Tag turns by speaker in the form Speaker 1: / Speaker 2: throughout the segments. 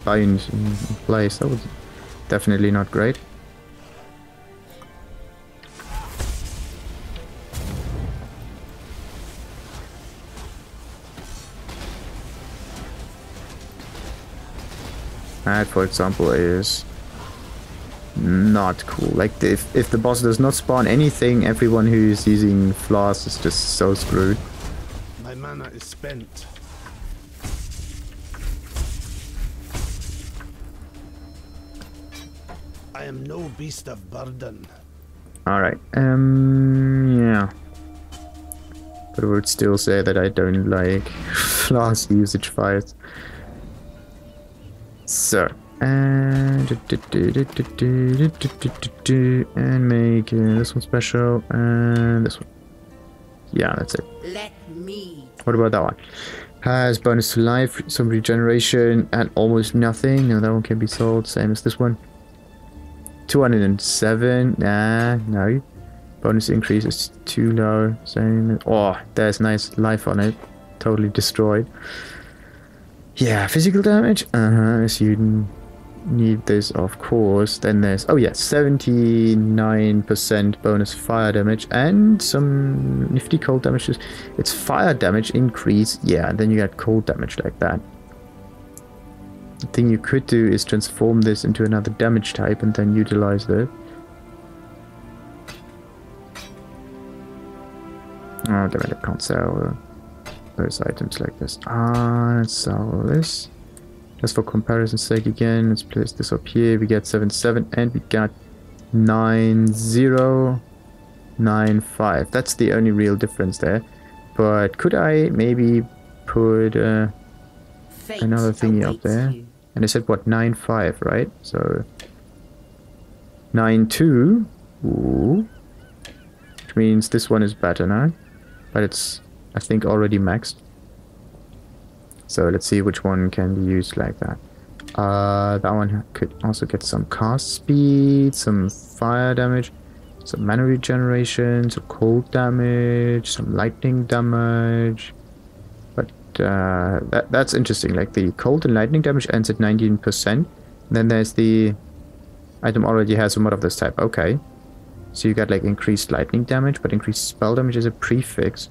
Speaker 1: bones in place. That was definitely not great. That, for example, is not cool. Like, if the boss does not spawn anything, everyone who is using flaws is just so screwed.
Speaker 2: My mana is spent. I am no beast of burden.
Speaker 1: Alright, yeah. But I would still say that I don't like flaws usage files. So, and make this one special, and this one. Yeah, that's it.
Speaker 3: Let me.
Speaker 1: What about that one? Has bonus to life, some regeneration, and almost nothing. No, that one can be sold. Same as this one. 207. Nah, no. Bonus increase is too low. Same. Oh, there's nice life on it. Totally destroyed. Yeah, physical damage. So you need this, of course. Then there's, oh yeah, 79% bonus fire damage and some nifty cold damage. It's fire damage increase. Yeah, and then you get cold damage like that. The thing you could do is transform this into another damage type and then utilize that. Oh, damn it, I can't sell those items like this. Let's sell this. Just for comparison's sake again, let's place this up here. We get 7.7 and we got 9.095. That's the only real difference there. But could I maybe put another thingy up there? And I said what, 9.5, right? So 9.2. Ooh. Which means this one is better now. But it's, I think, already maxed. So let's see which one can be used like that. That one could also get some cast speed, some fire damage, some mana regeneration, some cold damage, some lightning damage. But that's interesting. Like the cold and lightning damage ends at 19%. Then there's the item already has a mod of this type. Okay. So you got like increased lightning damage, but increased spell damage is a prefix.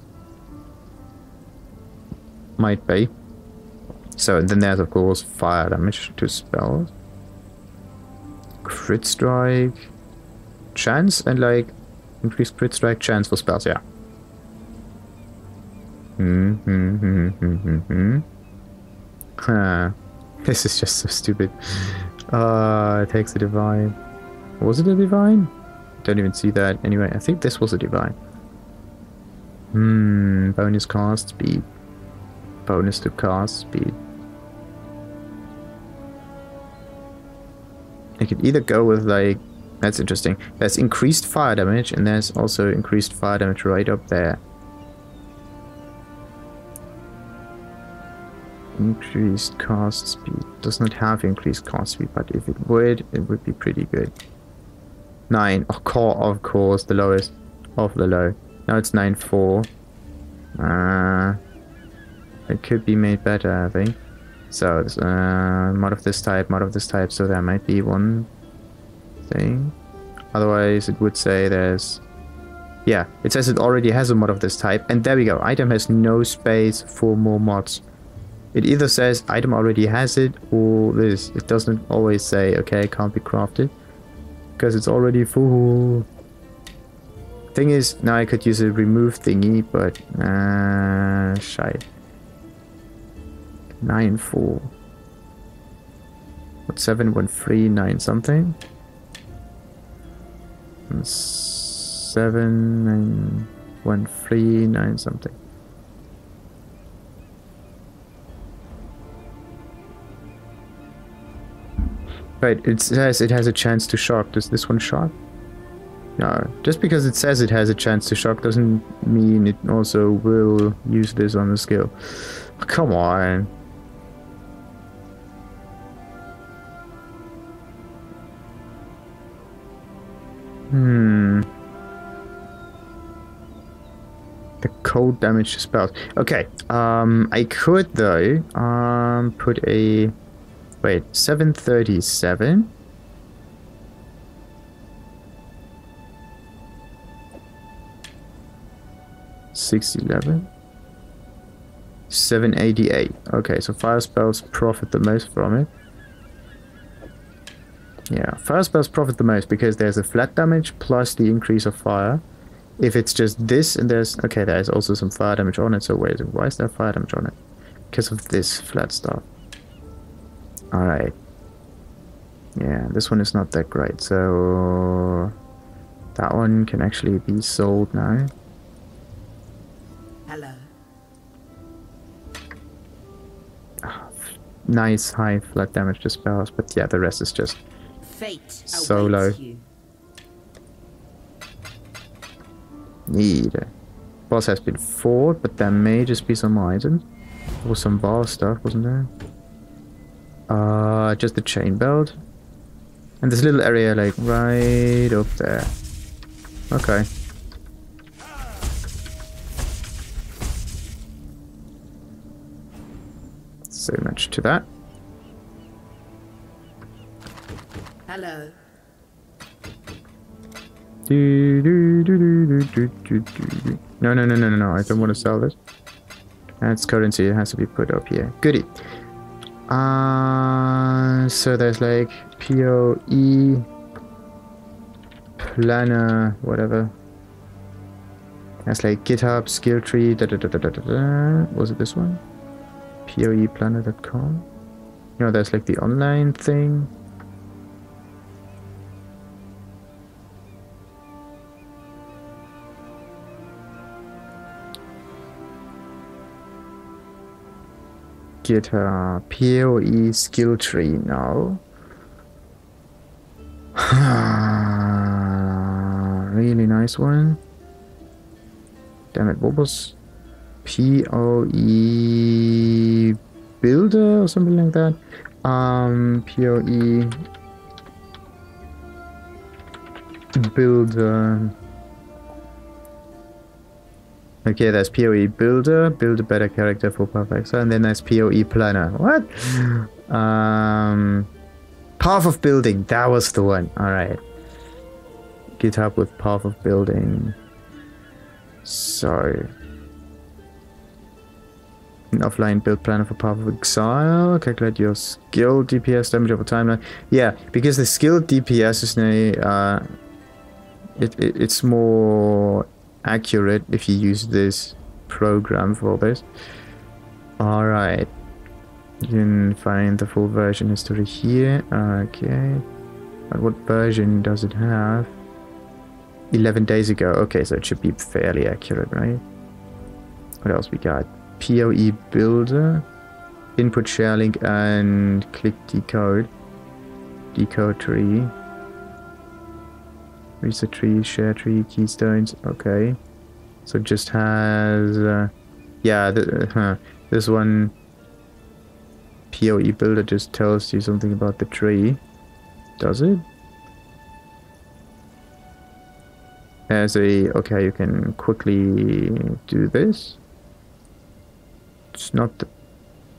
Speaker 1: Might be. So and then there's of course fire damage to spells. Crit strike. Chance and like increased crit strike chance for spells, yeah. This is just so stupid. It takes a divine. Was it a divine? Don't even see that. Anyway, I think this was a divine. Bonus cast speed. Bonus to cast speed. I could either go with like, that's interesting. There's increased fire damage and there's also increased fire damage right up there. Increased cast speed. Does not have increased cast speed, but if it would be pretty good. 9. Oh, of course, the lowest of the low. Now it's 9.4. It could be made better, I think. So, mod of this type, so there might be one thing. Otherwise, it would say there's... Yeah, it says it already has a mod of this type. And there we go. Item has no space for more mods. It either says item already has it, or this. It doesn't always say, okay, it can't be crafted. Because it's already full. Thing is, now I could use a remove thingy, but... shite. 9.4. What, 7.13, 9 something? 7.9.13, 9 something. Right, it says it has a chance to shock. Does this one shock? No. Just because it says it has a chance to shock doesn't mean it also will use this on the skill. Oh, come on. The cold damage to spells. Okay. I could though put a... Wait, 737? 611? 788. Okay, so fire spells profit the most from it. Yeah, fire spells profit the most because there's a flat damage plus the increase of fire. If it's just this and there's... Okay, there's also some fire damage on it, so wait, why is there fire damage on it? Because of this flat stuff. Alright. Yeah, this one is not that great, so... That one can actually be sold now.
Speaker 3: Hello.
Speaker 1: Nice high flat damage to spells, but yeah, the rest is just
Speaker 3: Fate
Speaker 1: so low.
Speaker 3: you.
Speaker 1: Need. Boss has been fought, but there may just be some items. There was some bar stuff, wasn't there? Just the chain belt. And this little area, like, right up there. Okay. So much to that.
Speaker 3: Hello.
Speaker 1: No, no, no, no, no, no. I don't want to sell this. That's currency. It has to be put up here. Goodie. So there's like POE, planner, whatever. That's like GitHub, skill tree, da da da da da da da. Was it this one? POEplanner.com? No, there's like the online thing. GitHub, POE skill tree now. Really nice one. Damn it, what was POE builder or something like that? POE builder. Okay, there's POE builder, build a better character for Path of Exile, and then there's POE planner. What? Path of building, that was the one. Alright. GitHub with path of building. So an offline build planner for Path of Exile. Calculate your skill DPS damage over timeline. Yeah, because the skill DPS is it's more accurate if you use this program for this. Alright. You can find the full version history here. Okay. But what version does it have? 11 days ago. Okay, so it should be fairly accurate, right? What else we got? POE builder. Input share link and click decode. Decode tree. Reset tree, share tree, keystones. Okay. So it just has... yeah, this one... POE builder just tells you something about the tree. Does it? As a... Okay, you can quickly do this. It's not the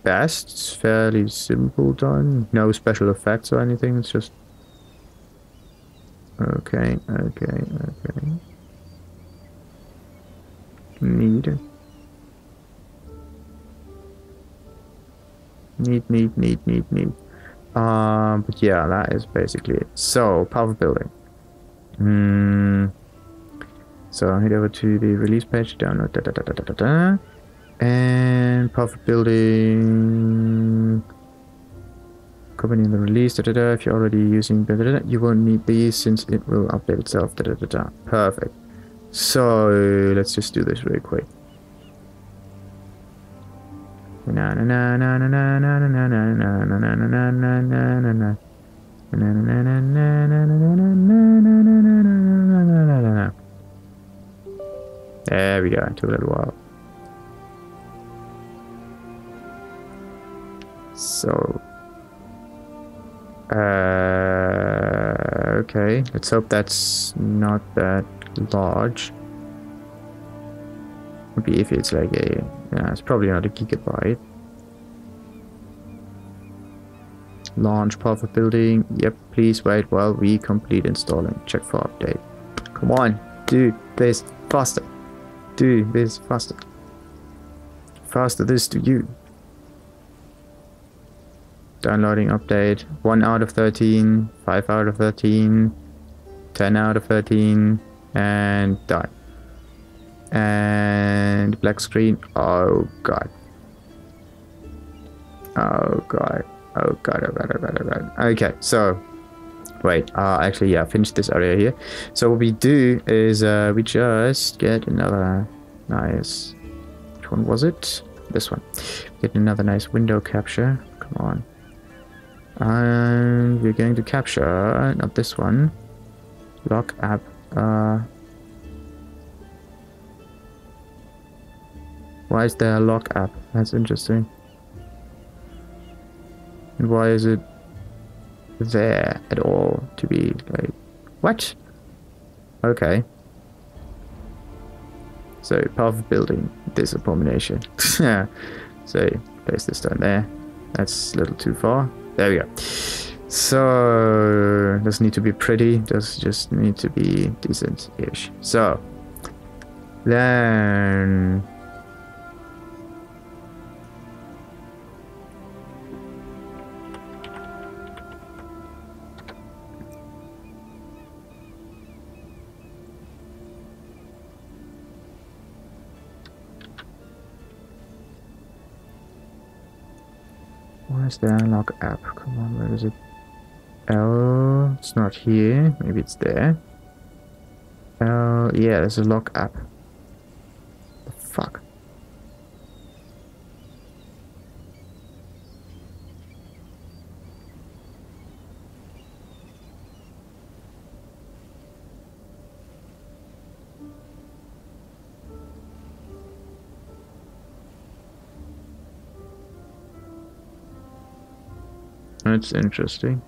Speaker 1: best. It's fairly simple done. No special effects or anything. It's just... Okay, okay, okay. Neat. Neat. But yeah, that is basically it. So, Path of building. So, head over to the release page, download, and Path of building. Copying the release, if you're already using, you won't need these since it will update itself, Perfect. So, let's just do this really quick. There we go. It took a little while. So, okay. Let's hope that's not that large. Would be if it's like a... Yeah, it's probably not a gigabyte. Launch Path of Building. Yep, please wait while we complete installing. Check for update. Come on, do this faster. Do this faster. Faster this to you. Downloading update. 1 out of 13. 5 out of 13. 10 out of 13. And done. And black screen. Oh god. Oh god. Oh god, oh god, oh god, oh god. Okay, so wait, actually yeah, finish this area here. So what we do is we just get another nice, which one was it? This one. Get another nice window capture. Come on. And we're going to capture, not this one. Lock app. Why is there a lock app? That's interesting. And why is it there at all to be like, what? Okay. So, path of building, this abomination. Yeah. So, place this down there. That's a little too far. There we go. So, doesn't need to be pretty, does just need to be decent-ish. So, then... Where's the unlock app? Come on, where is it? Oh, it's not here. Maybe it's there. Oh, yeah, there's a lock app. The fuck? That's interesting.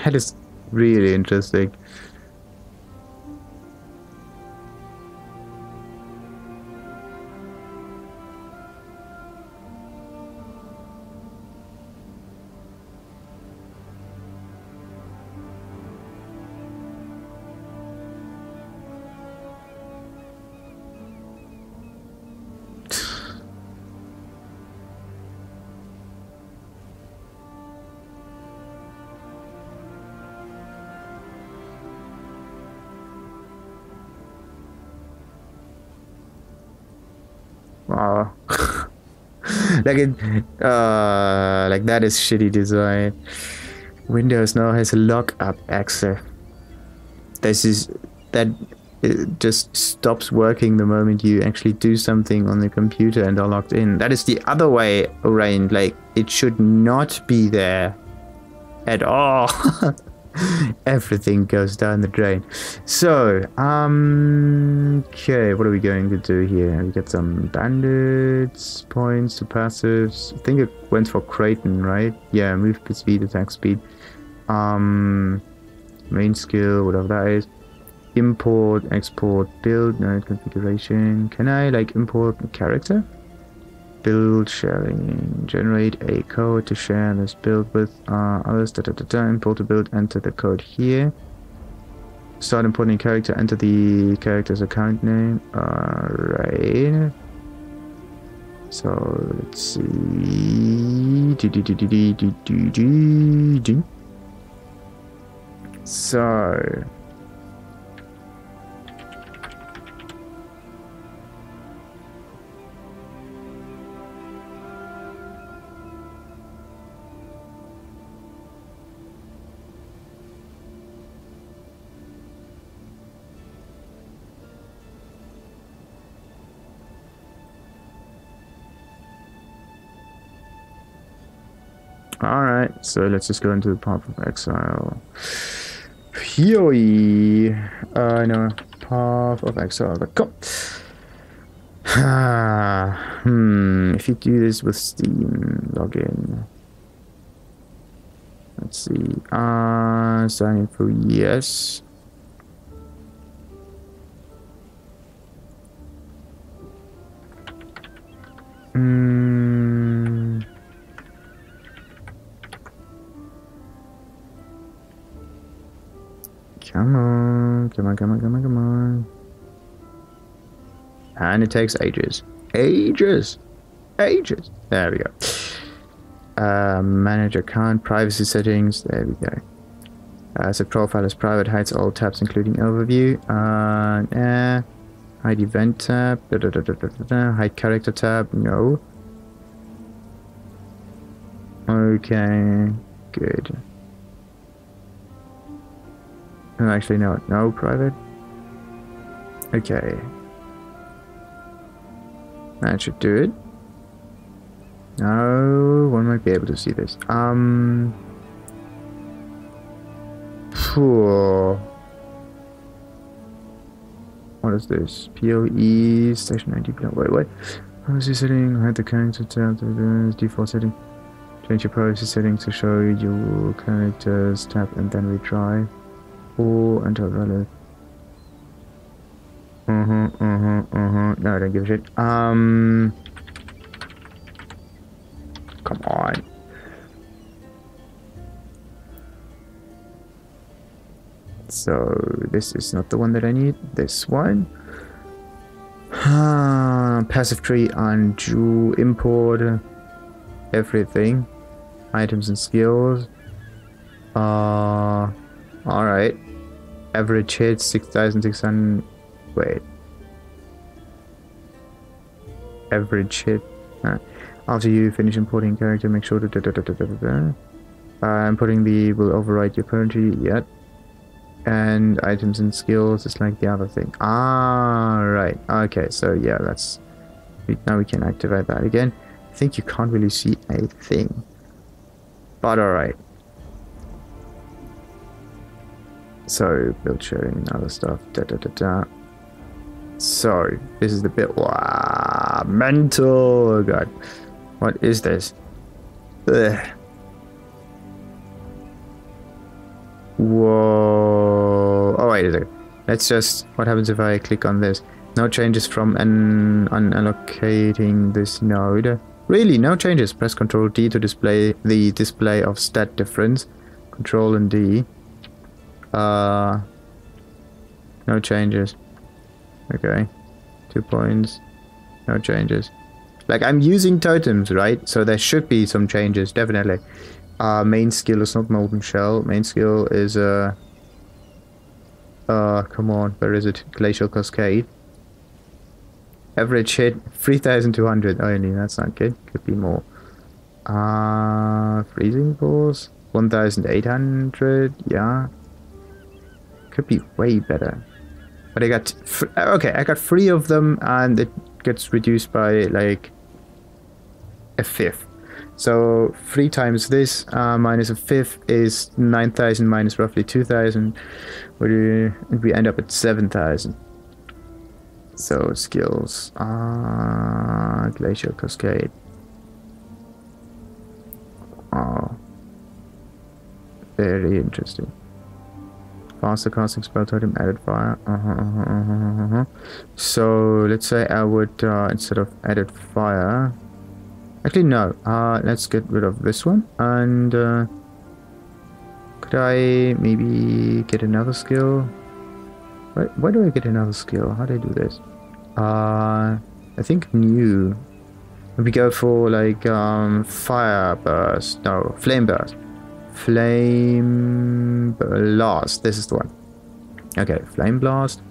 Speaker 1: That is really interesting. Wow. Like that is shitty design. Windows now has a lock-up access. That it just stops working the moment you actually do something on the computer and are logged in. That is the other way around. Like, it should not be there at all. Everything goes down the drain. So, okay, what are we going to do here? We get some bandits, points to passives. I think it went for Creighton, right? Yeah, move speed, attack speed. Main skill, whatever that is. Import, export, build, node configuration. Can I like import a character? Build, sharing, generate a code to share this build with others, import to build, enter the code here. Start importing character, enter the character's account name. Alright. So let's see. So Alright, so let's just go into the Path of Exile. Yoi! No, Path of Exile.com. If you do this with Steam, login. Let's see. Sign in for yes. Come on, come on, come on, come on, come on. And it takes ages. Ages! Ages! There we go. Manage account, privacy settings, there we go. So profile is private, hides all tabs including overview. Hide event tab, hide character tab, no. Okay, good. Oh, actually no, no private. Okay. That should do it. No, one might be able to see this. What is this? POE station 90. Wait, what? Privacy setting. Hide the character tab. Default setting. Change your privacy settings to show your characters tab and then retry. Or enter valid. No, I don't give a shit. Come on. So this is not the one that I need. This one. Passive tree, undo, import everything. Items and skills. Alright. Average hit 6,600. Wait. Average hit. After you finish importing character, make sure to importing the will override your currency. Yet. And items and skills is like the other thing. Right. Okay, so yeah, that's now we can activate that again. I think you can't really see a thing. But alright. So build sharing and other stuff. So this is the bit. Wow, mental. Oh god. What is this? Ugh. Whoa. Oh wait a second. Let's just. What happens if I click on this? No changes from unallocating this node. Really, no changes. Press Ctrl D to display the display of stat difference. Ctrl and D. No changes. Okay. 2 points. No changes. Like, I'm using totems, right? So there should be some changes, definitely. Main skill is not Molten Shell. Main skill is, come on, where is it? Glacial Cascade. Average hit, 3,200 only, that's not good. Could be more. Freezing Force, 1,800, yeah. Could be way better. But I got, okay, I got 3 of them, and it gets reduced by, like, a fifth. So 3 times this minus a fifth is 9,000 minus roughly 2,000. We end up at 7,000. So skills, Glacial Cascade. Oh, very interesting. Faster casting spell totem, added fire. So let's say I would instead of added fire. Actually, no. Let's get rid of this one. And could I maybe get another skill? Why do I get another skill? How do I do this? I think new. We go for like fire burst. No, flame burst. Flame blast. This is the one. Okay, flame blast.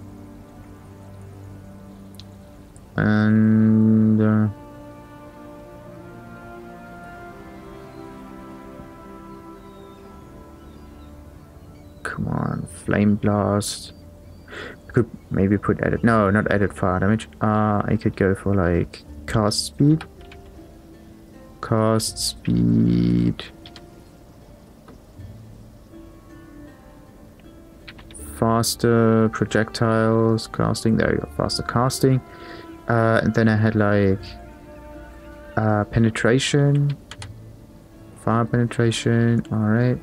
Speaker 1: And come on, flame blast. I could maybe put edit. No, not edit fire damage. I could go for like cast speed. Cast speed. faster projectiles casting. There you go, faster casting. And then I had like penetration, fire penetration. All right,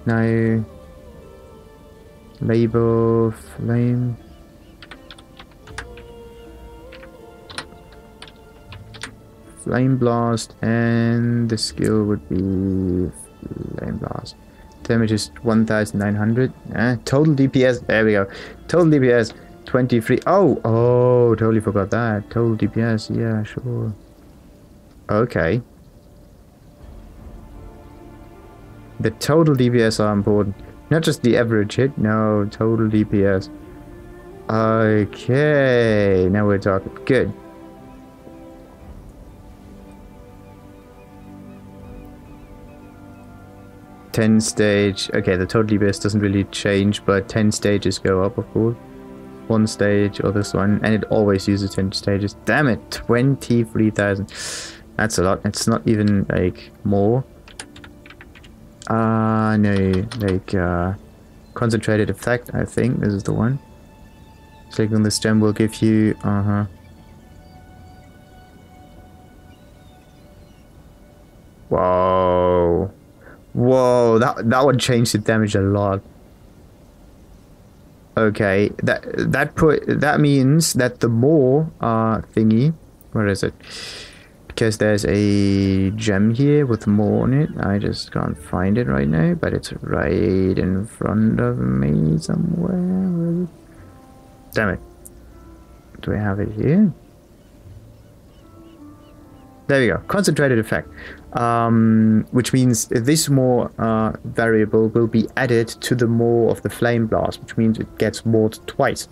Speaker 1: now label flame. Flame blast, and the skill would be flame blast. Damage is 1900. Total DPS, there we go. Total DPS 23. Oh, totally forgot that. Total DPS, yeah, sure. Okay. The total DPS are important. Not just the average hit, no, total DPS. Okay, now we're talking. Good. Ten stage. Okay, the total DPS doesn't really change, but 10 stages go up, of course. One stage or this one, and it always uses 10 stages. Damn it, 23,000. That's a lot. It's not even like more. No, like concentrated effect. I think this is the one. Clicking this gem will give you. Whoa. Whoa, that one changed the damage a lot. Okay, that means that the more thingy, where is it? Because there's a gem here with more on it. I just can't find it right now, but it's right in front of me somewhere. Where is it? Damn it. Do I have it here? There we go. Concentrated effect. Which means this more variable will be added to the more of the flame blast, which means it gets more twice.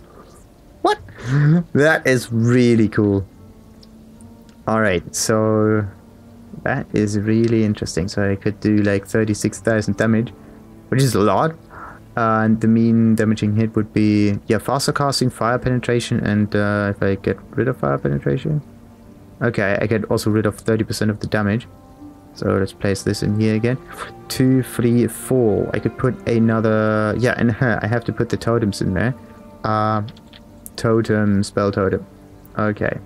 Speaker 1: What? That is really cool. Alright, so that is really interesting. So I could do like 36,000 damage, which is a lot. And the mean damaging hit would be, yeah, faster casting, fire penetration, and if I get rid of fire penetration. Okay, I get also rid of 30% of the damage. So let's place this in here again. 2, 3, 4. I could put another... Yeah, and I have to put the totems in there. Totem, spell totem. Okay.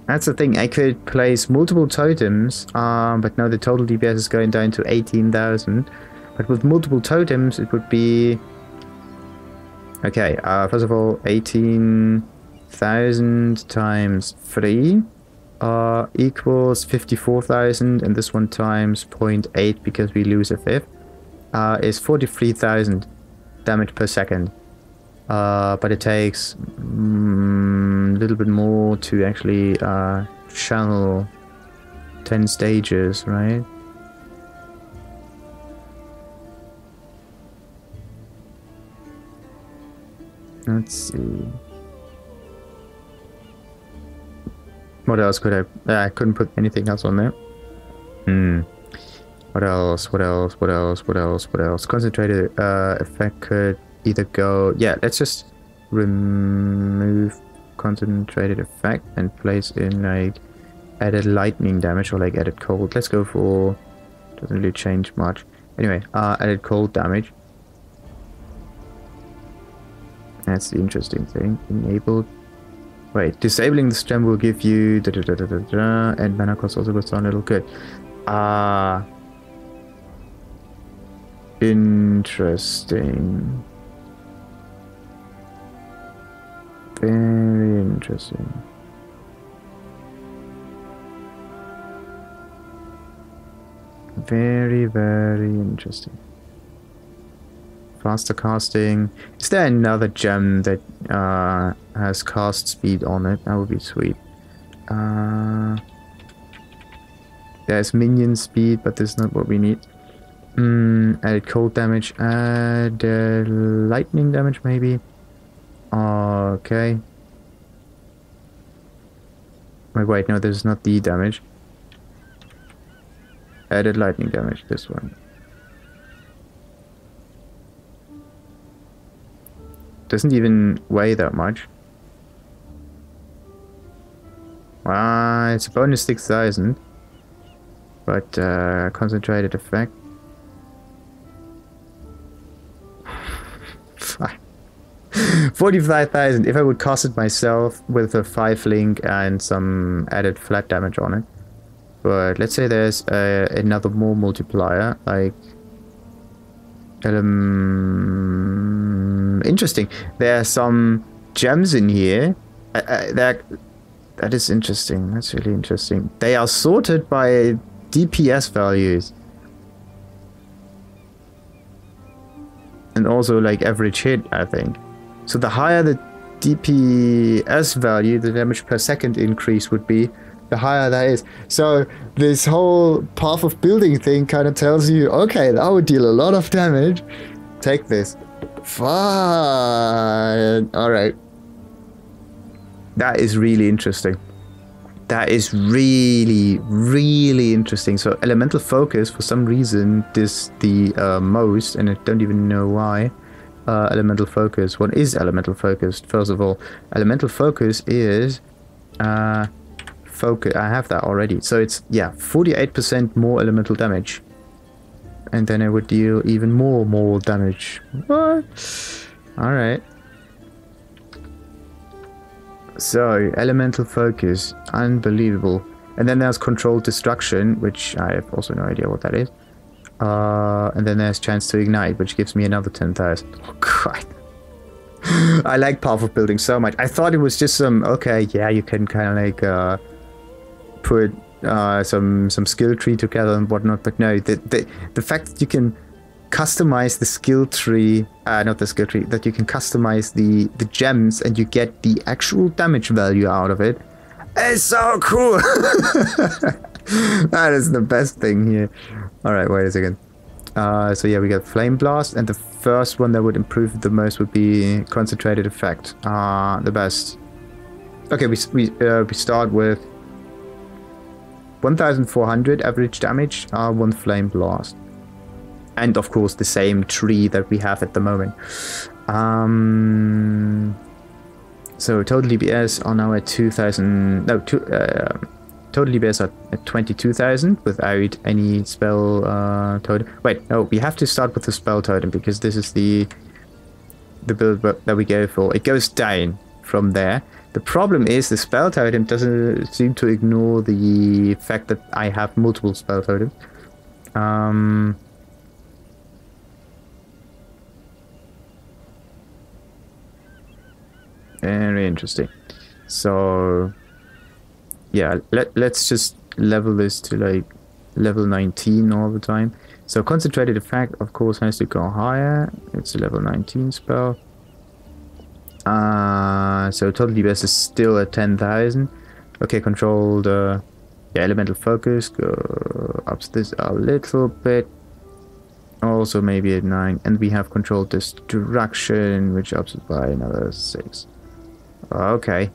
Speaker 1: That's the thing. I could place multiple totems, but now the total DPS is going down to 18,000. But with multiple totems, it would be... Okay, first of all, 18,000 times 3 equals 54,000, and this one times 0.8 because we lose a fifth is 43,000 damage per second. But it takes a little bit more to actually channel 10 stages, right? Let's see. What else could I... I couldn't put anything else on there. What else? What else? What else? What else? What else? Concentrated effect could either go... Yeah, let's just remove concentrated effect and place in like added lightning damage or like added cold. Let's go for... Doesn't really change much. Anyway, added cold damage. That's the interesting thing. Enabled. Wait, disabling this gem will give you and mana cost also goes down a little. Good. Interesting. Very interesting. Very, very interesting. Faster casting. Is there another gem that has cast speed on it? That would be sweet. There's minion speed, but that's not what we need. Added cold damage. Add lightning damage, maybe. Okay. Wait, no, this is not the damage. Added lightning damage, this one. Doesn't even weigh that much. What? It's a bonus 6,000. But concentrated effect. 45,000 if I would cast it myself with a 5 link and some added flat damage on it. But let's say there's another more multiplier, like interesting. There are some gems in here. That is interesting. That's really interesting. They are sorted by DPS values. And also like average hit, I think. So the higher the DPS value, the damage per second increase would be, the higher that is. So this whole path of building thing kind of tells you, okay, that would deal a lot of damage. Take this. Fine. Alright. That is really interesting. That is really, really interesting. So elemental focus, for some reason, is the most, and I don't even know why. Elemental focus. What is elemental focus? First of all, elemental focus is focus. I have that already. So it's, yeah, 48% more elemental damage. And then I would deal even more damage. What? Alright. So, elemental focus. Unbelievable. And then there's controlled destruction, which I have also no idea what that is. And then there's chance to ignite, which gives me another 10,000. Oh, God. I like Path of Building so much. I thought it was just some, okay, yeah, you can kind of like put some skill tree together and whatnot, but no, the fact that you can customize the skill tree, not the skill tree, that you can customize the gems and you get the actual damage value out of it is so cool. That is the best thing here. Alright, wait a second. So yeah, we got Flame Blast, and the first one that would improve the most would be Concentrated Effect. The best. Okay, we start with 1,400 average damage, 1 Flame Blast. And of course the same tree that we have at the moment. So total DPS are now at 2,000, no, total DPS at 22,000 without any spell totem. Wait, no, we have to start with the spell totem because this is the build that we go for. It goes down from there. The problem is the spell totem doesn't seem to ignore the fact that I have multiple spell totems. Very interesting. So yeah, let's just level this to like level 19 all the time. So concentrated effect of course has to go higher. It's a level 19 spell. So total DPS is still at 10,000. Okay, controlled yeah, elemental focus, go ups this a little bit. Also maybe at 9. And we have controlled destruction, which ups it by another 6. Okay.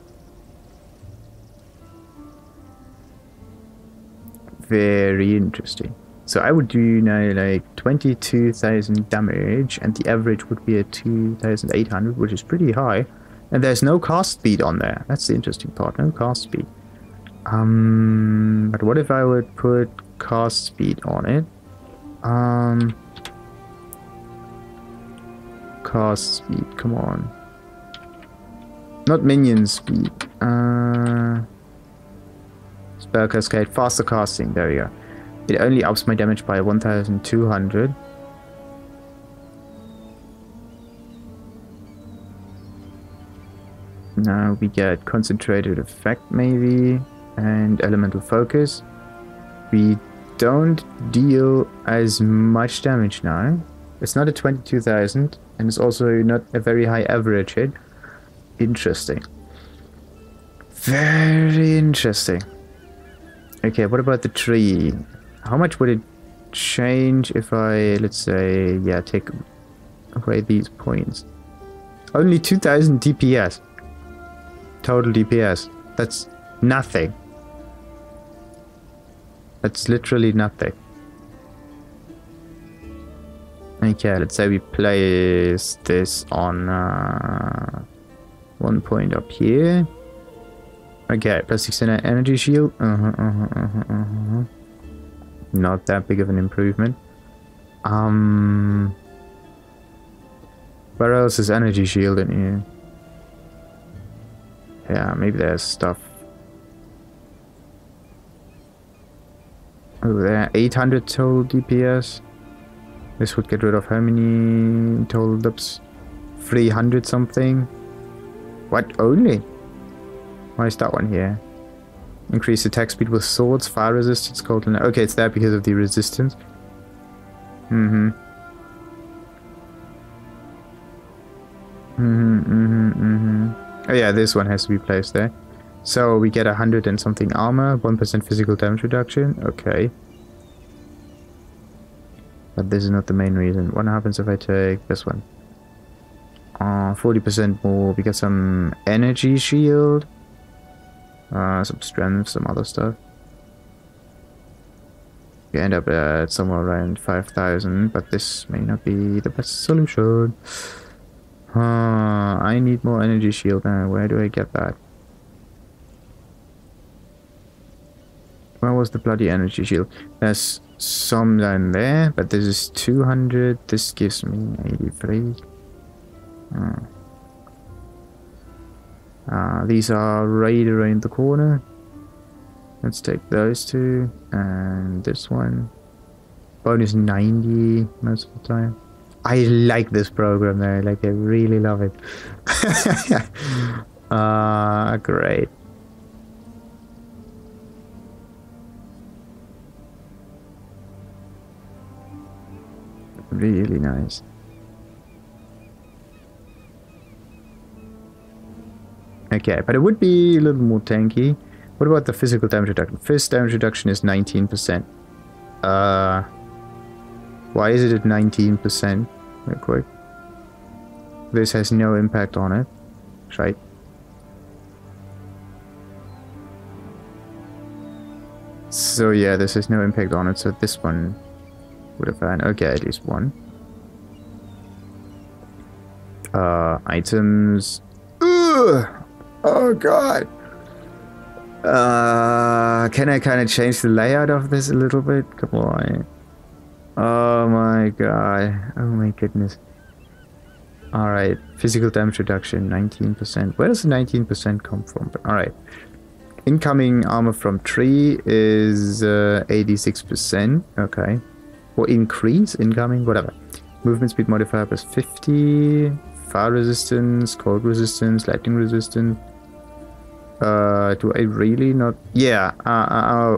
Speaker 1: Very interesting. So I would do now like 22,000 damage, and the average would be at 2,800, which is pretty high. And there's no cast speed on there. That's the interesting part. No cast speed. But what if I would put cast speed on it? Cast speed. Come on. Not minion speed. Spell cascade. Faster casting. There we go. It only ups my damage by 1,200. Now we get concentrated effect maybe, and elemental focus. We don't deal as much damage now. It's not a 22,000, and it's also not a very high average hit. Interesting. Very interesting. Okay, what about the tree? How much would it change if I, let's say, yeah, take away these points? Only 2,000 DPS. Total DPS. That's nothing. That's literally nothing. Okay, let's say we place this on 1 point up here. Okay, plus 600 energy shield. Not that big of an improvement. Where else is energy shield in here? Yeah, maybe there's stuff over there. 800 total DPS. This would get rid of how many total dips? 300 something. What? Only? Why is that one here? Increase attack speed with swords, fire resistance, cold. Okay, it's there because of the resistance. Oh yeah, this one has to be placed there. So we get 100 and something armor, 1% physical damage reduction. Okay. But this is not the main reason. What happens if I take this one? 40% more. We get some energy shield. Some strength, some other stuff. We end up at somewhere around 5,000, but this may not be the best solution. I need more energy shield now. Where do I get that? Where was the bloody energy shield? There's some down there, but this is 200. This gives me 83. These are right around the corner. Let's take those two and this one. Bonus 90 most of the time. I like this program though, like I really love it. Great. Really nice. Okay, but it would be a little more tanky. What about the physical damage reduction? First damage reduction is 19%. Why is it at 19%? Real quick. This has no impact on it. Right. So yeah, this has no impact on it, so this one would have had, okay, at least one. Items. Ugh! Oh god! Can I kind of change the layout of this a little bit? Come on. Oh my god. Oh my goodness. Alright. Physical damage reduction, 19%. Where does the 19% come from? Alright. Incoming armor from tree is 86%. Okay. Or increase incoming, whatever. Movement speed modifier plus 50. Fire resistance, cold resistance, lightning resistance. Do I really not? Yeah,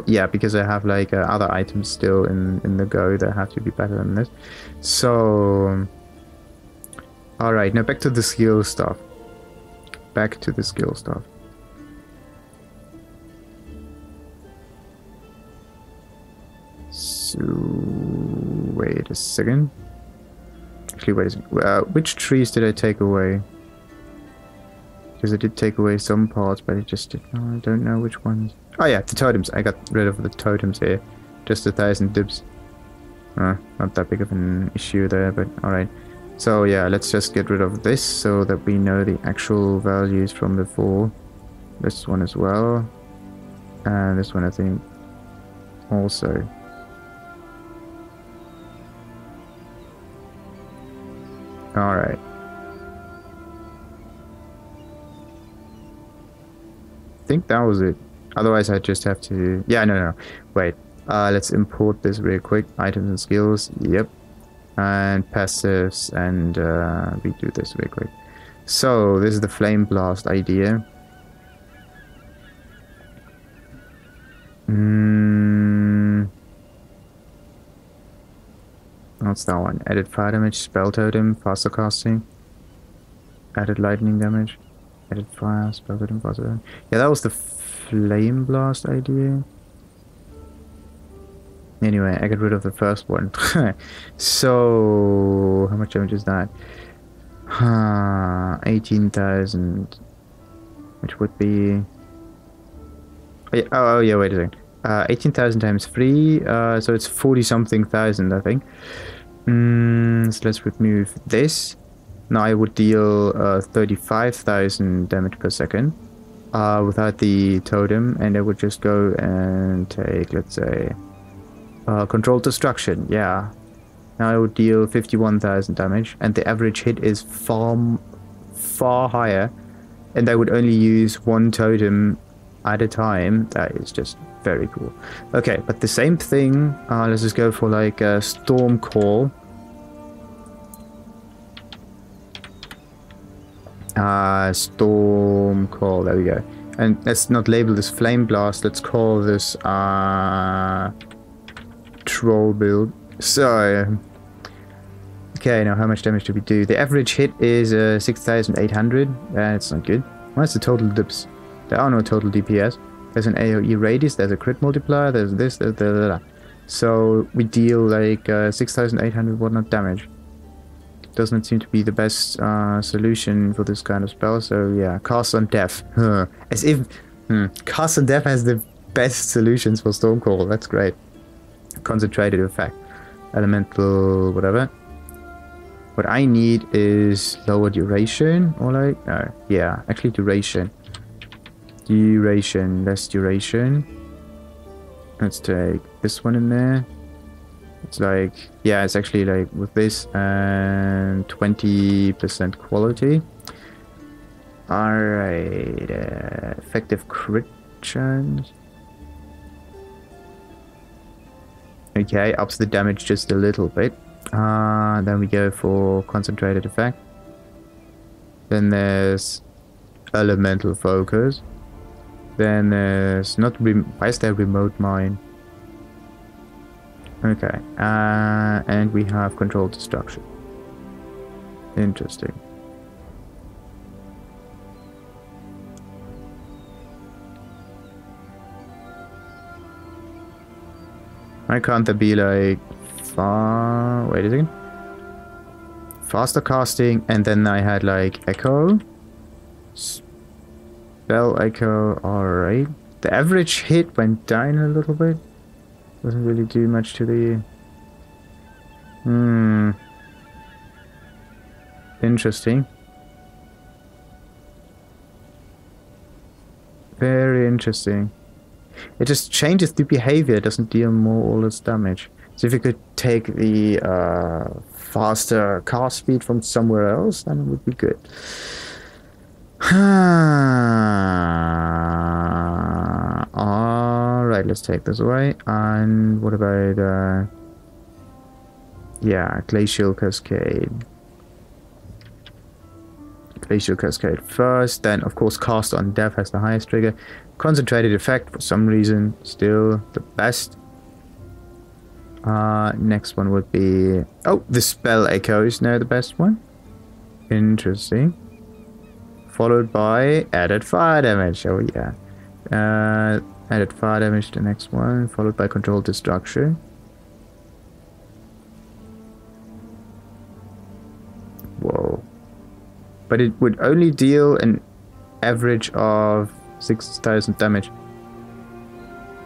Speaker 1: yeah, because I have like other items still in the go that have to be better than this. So, all right, now back to the skill stuff. Back to the skill stuff. So, wait a second. Actually, wait a second. Which trees did I take away? Because I did take away some parts, but I just did not. I don't know which ones. Oh yeah, the totems. I got rid of the totems here. Just 1,000 dibs. Not that big of an issue there, but alright. So yeah, let's just get rid of this so that we know the actual values from before. This one as well. And this one I think also. Alright. I think that was it. Otherwise I just have to... Yeah, no. Wait. Let's import this real quick. Items and skills. Yep. And passives, and we do this real quick. So this is the flame blast idea. What's that one? Added fire damage, spell totem, faster casting. Added lightning damage. Added fire, spell totem, faster damage. Yeah, that was the flame blast idea. Anyway, I got rid of the first one. So, how much damage is that? 18,000. Which would be... Oh yeah, wait a second. 18,000 times 3, so it's 40-something thousand, I think. So let's remove this. Now I would deal 35,000 damage per second. without the totem, and I would just go and take, let's say, controlled destruction. Yeah. Now I would deal 51,000 damage, and the average hit is far higher, and I would only use one totem at a time. That is just very cool. Okay, but the same thing, let's just go for like a storm call. Storm call, there we go. And let's not label this flame blast, let's call this troll build. So okay, now how much damage do we do? The average hit is 6,800. That's not good. What's the total dips? There are no total DPS. There's an AoE radius, there's a crit multiplier, there's this, there's. So we deal like 6,800 whatnot damage. Doesn't seem to be the best solution for this kind of spell, so yeah, cast on death. As if cast on death has the best solutions for Stormcall. That's great. Concentrated effect. Elemental whatever. What I need is lower duration, or like, no, yeah, actually duration. Less duration. Let's take this one in there. It's like, yeah, it's actually like with this and 20% quality. Alright, effective crit chance. Okay, ups the damage just a little bit. Then we go for concentrated effect. Then there's elemental focus. Then there's why is there remote mine? Okay, and we have controlled destruction. Interesting. Why can't there be like wait a second. Faster casting, and then I had like echo. Spell echo, alright. The average hit went down a little bit. Doesn't really do much to the... Interesting. Very interesting. It just changes the behavior, it doesn't deal more or less damage. So if you could take the faster cast speed from somewhere else, then it would be good. Alright, let's take this away. And what about yeah, Glacial Cascade. Glacial Cascade first, then of course Cast on Death has the highest trigger. Concentrated effect for some reason still the best. Next one would be, oh, the Spell Echo is now the best one. Interesting. Followed by added fire damage. Oh yeah. Added fire damage, the next one, followed by controlled destruction. Whoa. But it would only deal an average of 6,000 damage.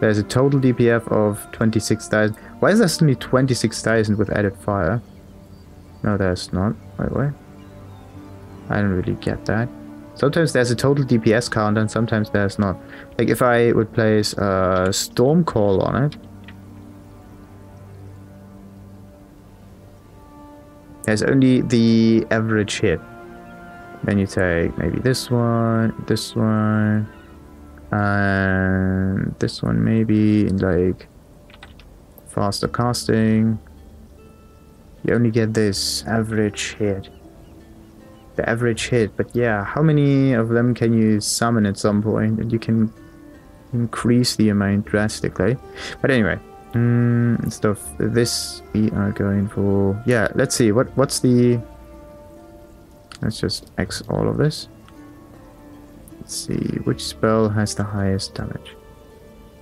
Speaker 1: There's a total DPF of 26,000. Why is there suddenly 26,000 with added fire? No, there's not. Wait. I don't really get that. Sometimes there's a total DPS count and sometimes there's not. Like if I would place a Storm Call on it, there's only the average hit. Then you take maybe this one, and this one maybe, in like faster casting. You only get this average hit. The average hit, but yeah, how many of them can you summon at some point? And you can increase the amount drastically. But anyway, instead of this, we are going for, yeah, let's see, what's the, let's just X all of this. Let's see, which spell has the highest damage?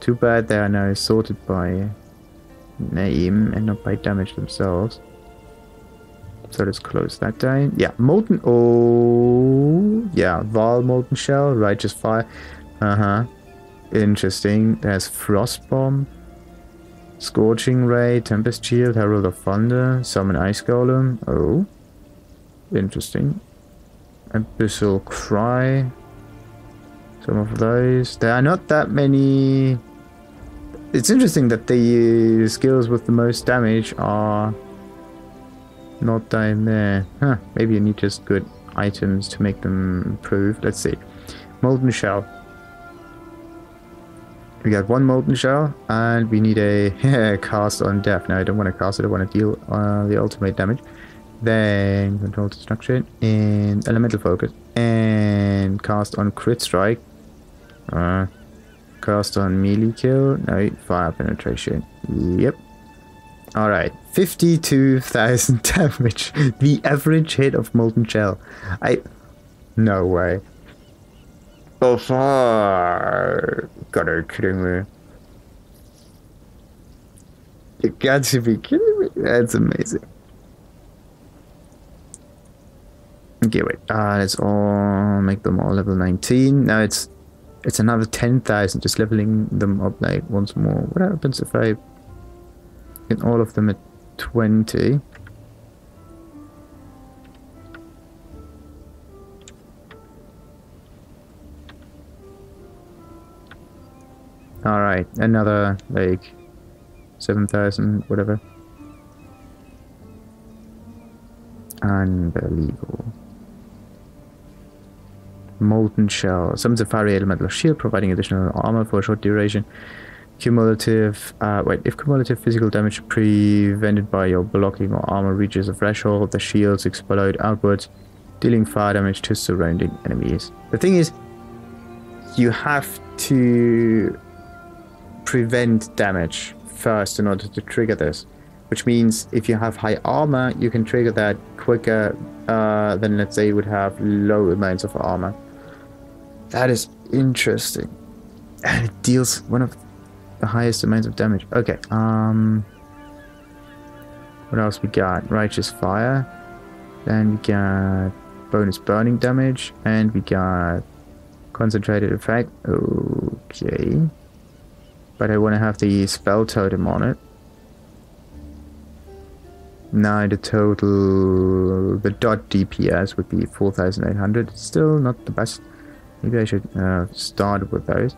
Speaker 1: Too bad they are now sorted by name and not by damage themselves. So let's close that down. Yeah, Molten... Oh... Yeah, Val Molten Shell, Righteous Fire. Interesting. There's Frost Bomb. Scorching Ray, Tempest Shield, Herald of Thunder, Summon Ice Golem. Oh. Interesting. Abyssal Cry. Some of those. There are not that many. It's interesting that the skills with the most damage are not down there. Huh, maybe you need just good items to make them improve. Let's see. Molten Shell. We got one Molten Shell, and we need a cast on Death. Now, I don't want to cast it, I want to deal the ultimate damage. Then Control Destruction, and Elemental Focus, and cast on Crit Strike. Cast on Melee Kill, no, Fire Penetration. Yep. Alright, 52,000 damage. The average hit of Molten Shell. No way. Oh, far. God, are you kidding me? You got to be kidding me. That's amazing. Okay, wait. Let's all make them all level 19. Now it's another 10,000, just leveling them up like once more. What happens if I get all of them at 20? Alright, another like 7,000, whatever. Unbelievable. Molten Shell. Some TheNefari elemental shield, providing additional armor for a short duration. Cumulative. If cumulative physical damage prevented by your blocking or armor reaches a threshold, the shields explode outwards, dealing fire damage to surrounding enemies. The thing is, you have to prevent damage first in order to trigger this. Which means if you have high armor, you can trigger that quicker than, let's say, you would have low amounts of armor. That is interesting. And it deals one of the highest amounts of damage. Okay, what else we got? Righteous Fire. Then we got bonus burning damage. And we got concentrated effect. Okay. But I want to have the spell totem on it. Now the total, the dot DPS would be 4,800. Still not the best. Maybe I should start with those.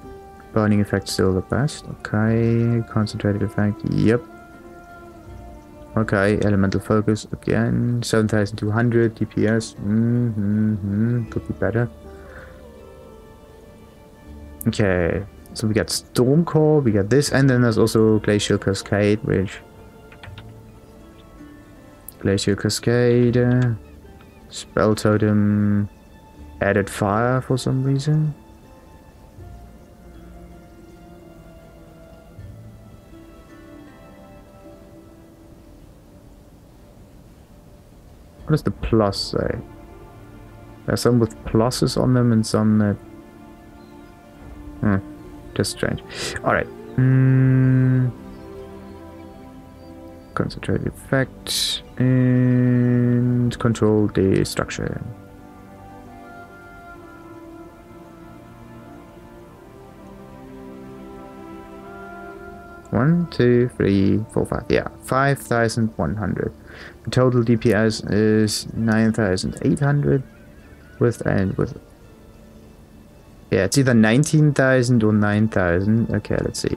Speaker 1: Burning effect still the best. Okay, concentrated effect. Yep. Okay, elemental focus again. 7,200 DPS. Could be better. Okay, so we got Stormcore. We got this, and then there's also Glacial Cascade, which. Glacial Cascade, Spell Totem, added fire for some reason. What does the plus say? There are some with pluses on them and some that... just strange. Alright. Concentrated effect and control destruction. 1, 2, 3, 4, 5. Yeah, 5,100. The total DPS is 9,800 with. Yeah, it's either 19,000 or 9,000. Okay, let's see.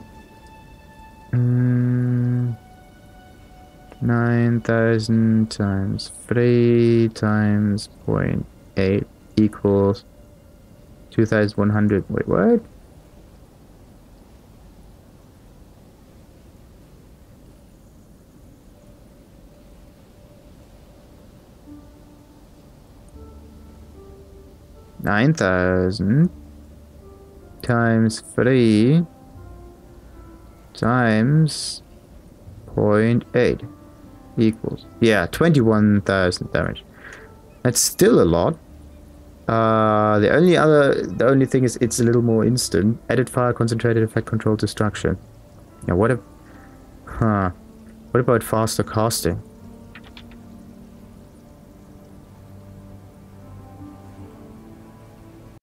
Speaker 1: 9,000 times 3 times 0.8 equals 2,100. Wait, what? $9,000 times 3 times 0.8 equals, yeah, 21,000 damage. That's still a lot. The only thing is it's a little more instant. Added fire, concentrated effect, control destruction. Yeah, what about faster casting?